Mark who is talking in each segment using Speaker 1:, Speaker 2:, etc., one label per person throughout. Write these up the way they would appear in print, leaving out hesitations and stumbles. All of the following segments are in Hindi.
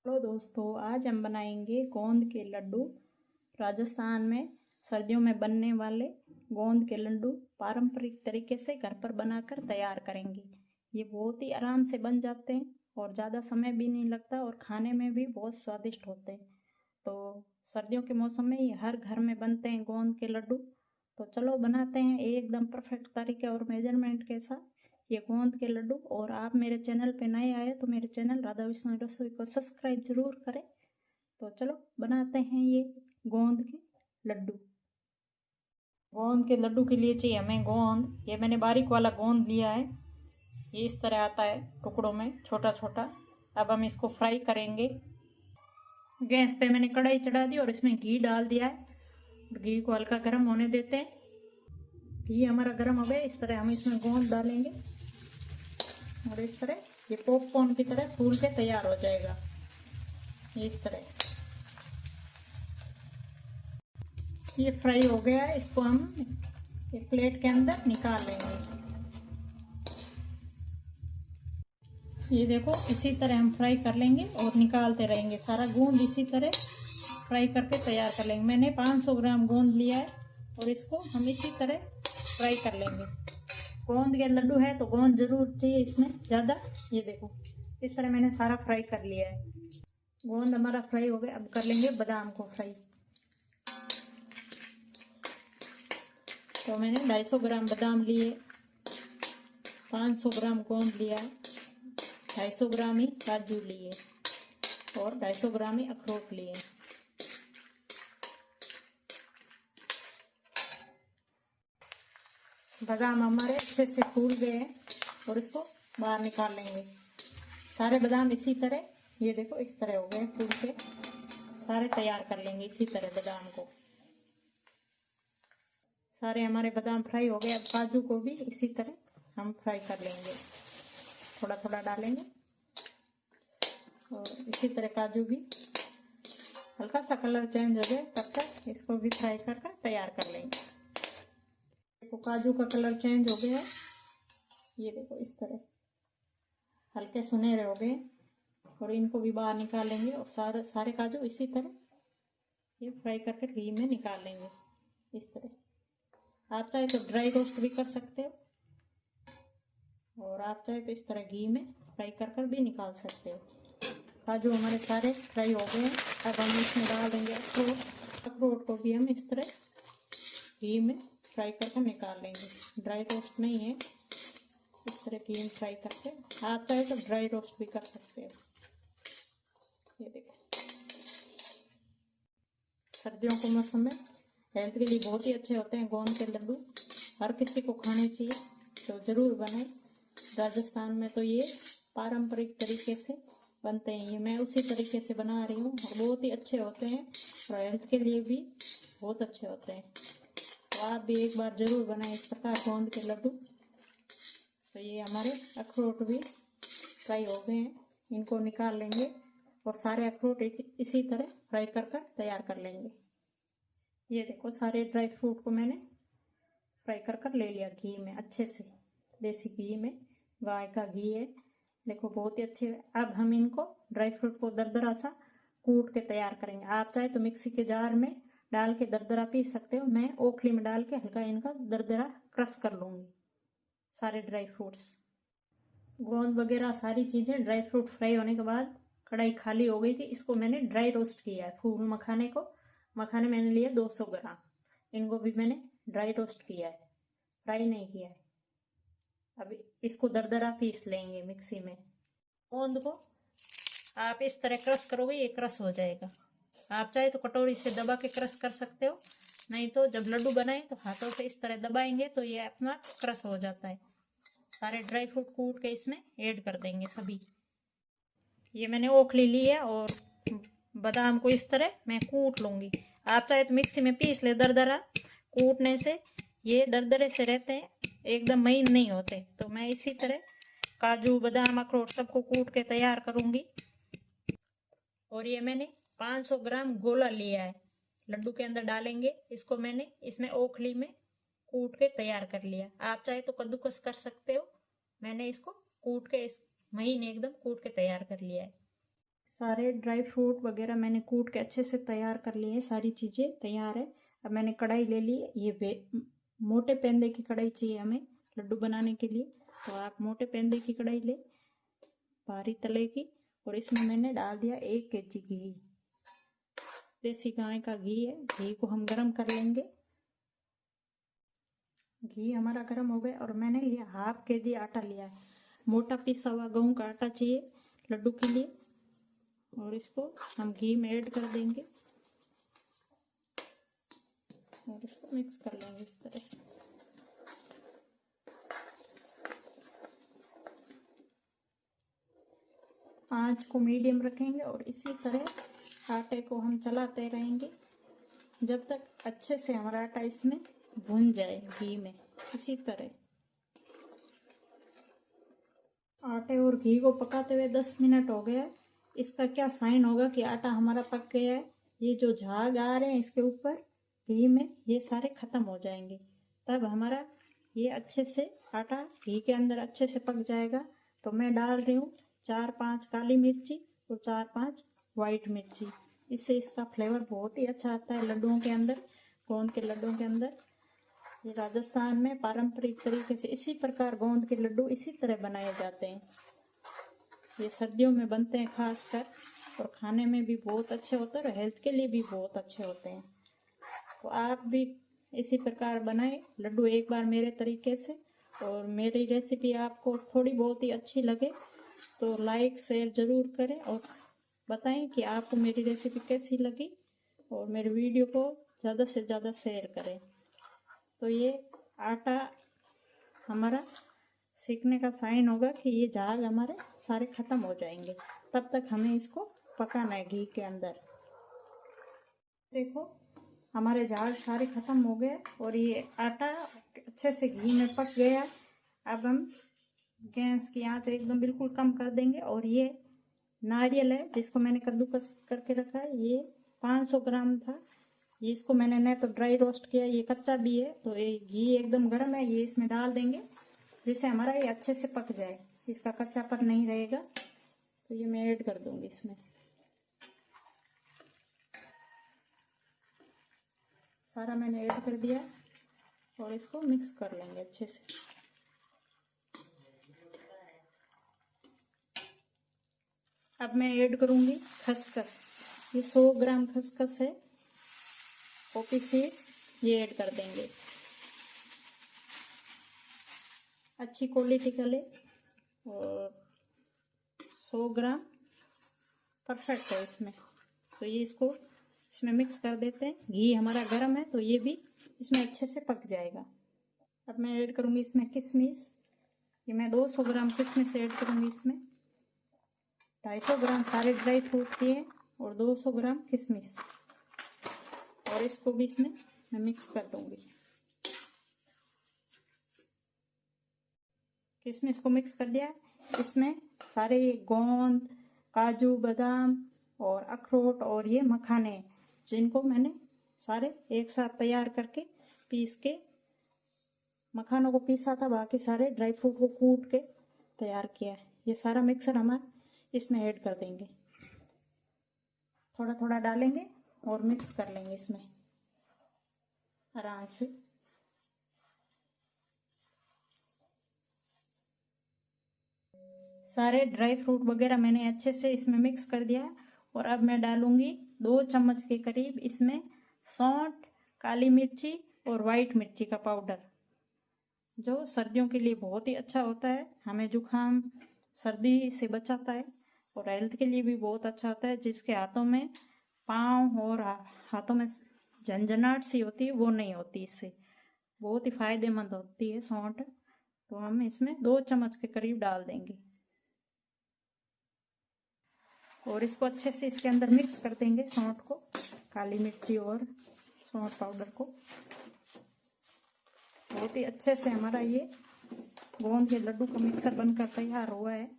Speaker 1: हेलो दोस्तों, आज हम बनाएंगे गोंद के लड्डू। राजस्थान में सर्दियों में बनने वाले गोंद के लड्डू पारंपरिक तरीके से घर पर बनाकर तैयार करेंगे। ये बहुत ही आराम से बन जाते हैं और ज़्यादा समय भी नहीं लगता और खाने में भी बहुत स्वादिष्ट होते हैं। तो सर्दियों के मौसम में ये हर घर में बनते हैं गोंद के लड्डू। तो चलो बनाते हैं एकदम परफेक्ट तरीके और मेजरमेंट के साथ ये गोंद के लड्डू। और आप मेरे चैनल पे नए आए तो मेरे चैनल राधा विष्णु रसोई को सब्सक्राइब जरूर करें। तो चलो बनाते हैं ये गोंद के लड्डू। गोंद के लड्डू के लिए चाहिए हमें गोंद। ये मैंने बारीक वाला गोंद लिया है। ये इस तरह आता है टुकड़ों में छोटा छोटा। अब हम इसको फ्राई करेंगे। गैस पे मैंने कढ़ाई चढ़ा दी और इसमें घी डाल दिया है। घी को हल्का गर्म होने देते हैं। घी हमारा गर्म हो गया। इस तरह हम इसमें गोंद डालेंगे और इस तरह ये पॉपकॉर्न की तरह फूल के तैयार हो जाएगा। इस तरह ये फ्राई हो गया है। इसको हम एक प्लेट के अंदर निकाल लेंगे। ये देखो, इसी तरह हम फ्राई कर लेंगे और निकालते रहेंगे। सारा गोंद इसी तरह फ्राई करके तैयार कर लेंगे। मैंने 500 ग्राम गोंद लिया है और इसको हम इसी तरह फ्राई कर लेंगे। गोंद के लड्डू है तो गोंद जरूर चाहिए इसमें ज़्यादा। ये देखो, इस तरह मैंने सारा फ्राई कर लिया है। गोंद हमारा फ्राई हो गया। अब कर लेंगे बादाम को फ्राई। तो मैंने 250 ग्राम बादाम लिए, 500 ग्राम गोंद लिया, 250 ग्राम ही काजू लिए और 250 ग्राम ही अखरोट लिए। बादाम हमारे अच्छे से फूल गए हैं और इसको बाहर निकाल लेंगे। सारे बादाम इसी तरह, ये देखो इस तरह हो गए फूल के। सारे तैयार कर लेंगे इसी तरह बादाम को। सारे हमारे बादाम फ्राई हो गए। अब काजू को भी इसी तरह हम फ्राई कर लेंगे। थोड़ा थोड़ा डालेंगे और इसी तरह काजू भी हल्का सा कलर चेंज हो जाए तब तक इसको भी फ्राई करके तैयार कर लेंगे। देखो, काजू का कलर चेंज हो गया है। ये देखो, इस तरह हल्के सुनहरे हो गए और इनको भी बाहर निकाल लेंगे। और सारे काजू इसी तरह ये फ्राई करके घी में निकाल लेंगे। इस तरह आप चाहे तो ड्राई रोस्ट भी कर सकते हो और आप चाहे तो इस तरह घी में फ्राई कर भी निकाल सकते हो। काजू हमारे सारे फ्राई हो गए हैं। अब हम इसमें डाल देंगे अखरोट। अखरोट को भी हम इस तरह घी में फ्राई करके निकाल लेंगे। ड्राई रोस्ट नहीं है, इस तरह घी में फ्राई करके। आप चाहे तो ड्राई रोस्ट भी कर सकते हो। ये देखो, सर्दियों के मौसम में हेल्थ के लिए बहुत ही अच्छे होते हैं गोंद के लड्डू। हर किसी को खाने चाहिए, तो ज़रूर बनाए। राजस्थान में तो ये पारंपरिक तरीके से बनते हैं। ये मैं उसी तरीके से बना रही हूँ और बहुत ही अच्छे होते हैं और हेल्थ के लिए भी बहुत अच्छे होते हैं। तो आप भी एक बार ज़रूर बनाएं इस प्रकार गोंद के लड्डू। तो ये हमारे अखरोट भी फ्राई हो गए हैं। इनको निकाल लेंगे और सारे अखरोट इसी तरह फ्राई कर तैयार कर लेंगे। ये देखो, सारे ड्राई फ्रूट को मैंने फ्राई कर ले लिया घी में अच्छे से। देसी घी में, गाय का घी है। देखो, बहुत ही अच्छे। अब हम इनको ड्राई फ्रूट को दरदरा सा कूट के तैयार करेंगे। आप चाहे तो मिक्सी के जार में डाल के दरदरा पीस सकते हो। मैं ओखली में डाल के हल्का इनका दरदरा क्रश कर लूँगी। सारे ड्राई फ्रूट्स, गोंद वगैरह सारी चीज़ें ड्राई फ्रूट फ्राई होने के बाद कढ़ाई खाली हो गई थी। इसको मैंने ड्राई रोस्ट किया है। फूल मखाने को, मखाने मैंने लिए 200 ग्राम। इनको भी मैंने ड्राई रोस्ट किया है, फ्राई नहीं किया है। अब इसको दरदरा पीस लेंगे मिक्सी में। गोंद को आप इस तरह क्रश करोगे, ये क्रश हो जाएगा। आप चाहे तो कटोरी से दबा के क्रश कर सकते हो, नहीं तो जब लड्डू बनाएं तो हाथों से इस तरह दबाएंगे तो ये अपना क्रश हो जाता है। सारे ड्राई फ्रूट कूट के इसमें ऐड कर देंगे सभी। ये मैंने ओखली ली है और बादाम को इस तरह मैं कूट लूँगी। आप चाहे तो मिक्सी में पीस ले। दरदरा कूटने से ये दरदरे से रहते हैं, एकदम महीन नहीं होते। तो मैं इसी तरह काजू बादाम अखरोट सबको कूट के तैयार करूँगी। और ये मैंने 500 ग्राम गोला लिया है, लड्डू के अंदर डालेंगे। इसको मैंने इसमें ओखली में कूट के तैयार कर लिया। आप चाहे तो कद्दूकस कर सकते हो। मैंने इसको कूट के इस महीन एकदम कूट के तैयार कर लिया है। सारे ड्राई फ्रूट वगैरह मैंने कूट के अच्छे से तैयार कर लिए हैं, सारी चीज़ें तैयार है। अब मैंने कढ़ाई ले ली, ये मोटे पेंदे की कढ़ाई चाहिए हमें लड्डू बनाने के लिए, तो आप मोटे पेंदे की कढ़ाई ले, भारी तले की। और इसमें मैंने डाल दिया 1 kg घी, देसी गाय का घी है। घी को हम गरम कर लेंगे। घी हमारा गरम हो गया और मैंने लिया 1/2 kg आटा लिया है। मोटा पिसा हुआ गेहूं का आटा चाहिए लड्डू के लिए, और इसको हम घी में ऐड कर देंगे और इसको मिक्स कर लेंगे इस तरह। आंच को मीडियम रखेंगे और इसी तरह आटे को हम चलाते रहेंगे जब तक अच्छे से हमारा आटा इसमें भुन जाए घी में। इसी तरह आटे और घी को पकाते हुए 10 मिनट हो गया। इसका क्या साइन होगा कि आटा हमारा पक गया है? ये जो झाग आ रहे हैं इसके ऊपर घी में, ये सारे खत्म हो जाएंगे, तब हमारा ये अच्छे से आटा घी के अंदर अच्छे से पक जाएगा। तो मैं डाल रही हूँ 4-5 काली मिर्ची और 4-5 वाइट मिर्ची। इससे इसका फ्लेवर बहुत ही अच्छा आता है लड्डुओं के अंदर, गोंद के लड्डुओं के अंदर। ये राजस्थान में पारंपरिक तरीके से इसी प्रकार गोंद के लड्डू इसी तरह बनाए जाते हैं। ये सर्दियों में बनते हैं खासकर, और खाने में भी बहुत अच्छे होते हैं और हेल्थ के लिए भी बहुत अच्छे होते हैं। तो आप भी इसी प्रकार बनाएं लड्डू एक बार मेरे तरीके से। और मेरी रेसिपी आपको थोड़ी बहुत ही अच्छी लगे तो लाइक शेयर ज़रूर करें और बताएं कि आपको मेरी रेसिपी कैसी लगी, और मेरे वीडियो को ज़्यादा से ज़्यादा शेयर करें। तो ये आटा हमारा सीखने का साइन होगा कि ये झाग हमारे सारे ख़त्म हो जाएंगे, तब तक हमें इसको पकाना है घी के अंदर। देखो हमारे झाग सारे ख़त्म हो गए और ये आटा अच्छे से घी में पक गया। अब हम गैस की आंच एकदम बिल्कुल कम कर देंगे। और ये नारियल है जिसको मैंने कद्दूकस करके रखा है, ये 500 ग्राम था। ये इसको मैंने न तो ड्राई रोस्ट किया, ये कच्चा भी है। तो ये घी एकदम गर्म है, ये इसमें डाल देंगे जिससे हमारा ये अच्छे से पक जाए, इसका कच्चापन नहीं रहेगा। तो ये मैं ऐड कर दूंगी इसमें। सारा मैंने ऐड कर दिया और इसको मिक्स कर लेंगे अच्छे से। अब मैं ऐड करूंगी खसखस। ये 100 ग्राम खसखस है, पोपी सीड, ये ऐड कर देंगे। अच्छी क्वालिटी का ले, और 100 ग्राम परफेक्ट है इसमें। तो ये इसको इसमें मिक्स कर देते हैं। घी हमारा गर्म है तो ये भी इसमें अच्छे से पक जाएगा। अब मैं ऐड करूंगी इसमें किशमिश। ये मैं 200 ग्राम किशमिश ऐड करूंगी इसमें। 250 ग्राम सारे ड्राई फ्रूट किए और 200 ग्राम किशमिश, और इसको भी इसमें मैं मिक्स कर दूंगी। किशमिश को मिक्स कर दिया। इसमें सारे गोंद, काजू, बादाम और अखरोट और ये मखाने, जिनको मैंने सारे एक साथ तैयार करके पीस के, मखानों को पीसा था, बाकी सारे ड्राई फ्रूट को कूट के तैयार किया है। ये सारा मिक्सर हमारा इसमें ऐड कर देंगे। थोड़ा थोड़ा डालेंगे और मिक्स कर लेंगे इसमें आराम से। सारे ड्राई फ्रूट वगैरह मैंने अच्छे से इसमें मिक्स कर दिया। और अब मैं डालूंगी 2 चम्मच के करीब इसमें सौंठ, काली मिर्ची और वाइट मिर्ची का पाउडर, जो सर्दियों के लिए बहुत ही अच्छा होता है, हमें जुकाम सर्दी से बचाता है और हेल्थ के लिए भी बहुत अच्छा होता है। जिसके हाथों में पाँव और हाथों में झंझनाहट सी होती है वो नहीं होती, इससे बहुत ही फायदेमंद होती है सौंठ। तो हम इसमें 2 चम्मच के करीब डाल देंगे और इसको अच्छे से इसके अंदर मिक्स कर देंगे सौंठ को, काली मिर्ची और सौंठ पाउडर को। बहुत ही अच्छे से हमारा ये गोंद के लड्डू का मिक्सर बनकर तैयार हुआ है।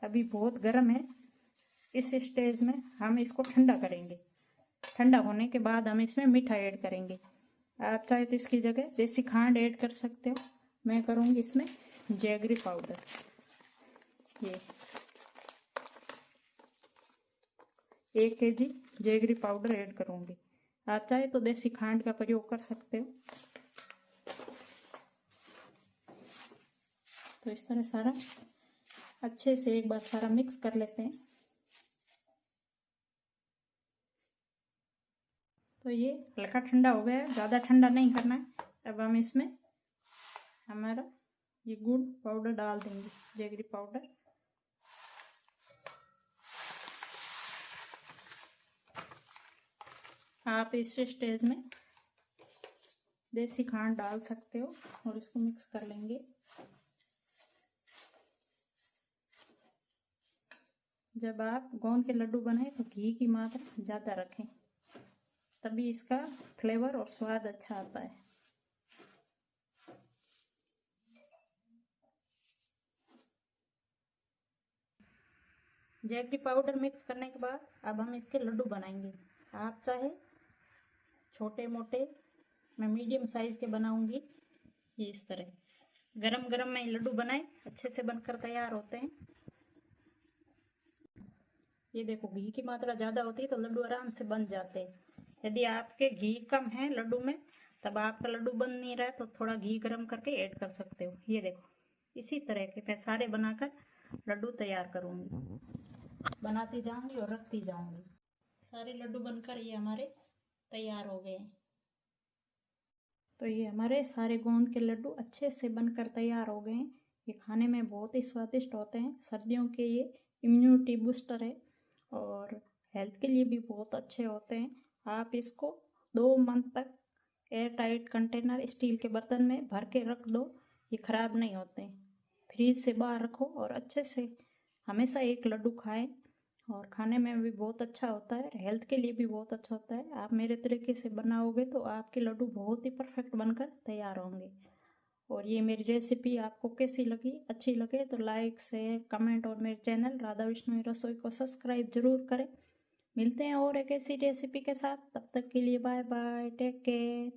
Speaker 1: अभी बहुत गर्म है। इस स्टेज में हम इसको ठंडा करेंगे। ठंडा होने के बाद हम इसमें मीठा ऐड करेंगे। आप चाहे तो इसकी जगह देसी खांड ऐड कर सकते हो। मैं करूँगी इसमें जैगरी पाउडर। ये 1 kg जेगरी पाउडर ऐड करूँगी। आप चाहे तो देसी खांड का प्रयोग कर सकते हो। तो इस तरह सारा अच्छे से एक बार सारा मिक्स कर लेते हैं। तो ये हल्का ठंडा हो गया है, ज़्यादा ठंडा नहीं करना है। अब हम इसमें हमारा ये गुड़ पाउडर डाल देंगे, जेगरी पाउडर। आप इस स्टेज में देसी खांड डाल सकते हो और इसको मिक्स कर लेंगे। जब आप गोंद के लड्डू बनाए तो घी की मात्रा ज़्यादा रखें, तभी इसका फ्लेवर और स्वाद अच्छा आता है। जेगरी पाउडर मिक्स करने के बाद अब हम इसके लड्डू बनाएंगे। आप चाहे छोटे मोटे, मैं मीडियम साइज के बनाऊंगी। ये इस तरह गरम गरम में लड्डू बनाए, अच्छे से बनकर तैयार होते हैं। ये देखो, घी की मात्रा ज़्यादा होती है तो लड्डू आराम से बन जाते हैं। यदि आपके घी कम है लड्डू में, तब आपका लड्डू बन नहीं रहा है तो थोड़ा घी गरम करके ऐड कर सकते हो। ये देखो, इसी तरह के मैं सारे बनाकर लड्डू तैयार करूँगी, बनाती जाऊँगी और रखती जाऊँगी। सारे लड्डू बनकर ये हमारे तैयार हो गए। तो ये हमारे सारे गोंद के लड्डू अच्छे से बनकर तैयार हो गए हैं। ये खाने में बहुत ही स्वादिष्ट होते हैं। सर्दियों के ये इम्यूनिटी बूस्टर है और हेल्थ के लिए भी बहुत अच्छे होते हैं। आप इसको 2 मंथ तक एयर टाइट कंटेनर स्टील के बर्तन में भर के रख दो, ये ख़राब नहीं होते हैं। फ्रीज से बाहर रखो और अच्छे से हमेशा एक लड्डू खाएं और खाने में भी बहुत अच्छा होता है, हेल्थ के लिए भी बहुत अच्छा होता है। आप मेरे तरीके से बनाओगे तो आपके लड्डू बहुत ही परफेक्ट बनकर तैयार होंगे। और ये मेरी रेसिपी आपको कैसी लगी, अच्छी लगे तो लाइक शेयर कमेंट और मेरे चैनल राधा विष्णु रसोई को सब्सक्राइब जरूर करें। मिलते हैं और एक ऐसी रेसिपी के साथ, तब तक के लिए बाय बाय, टेक केयर।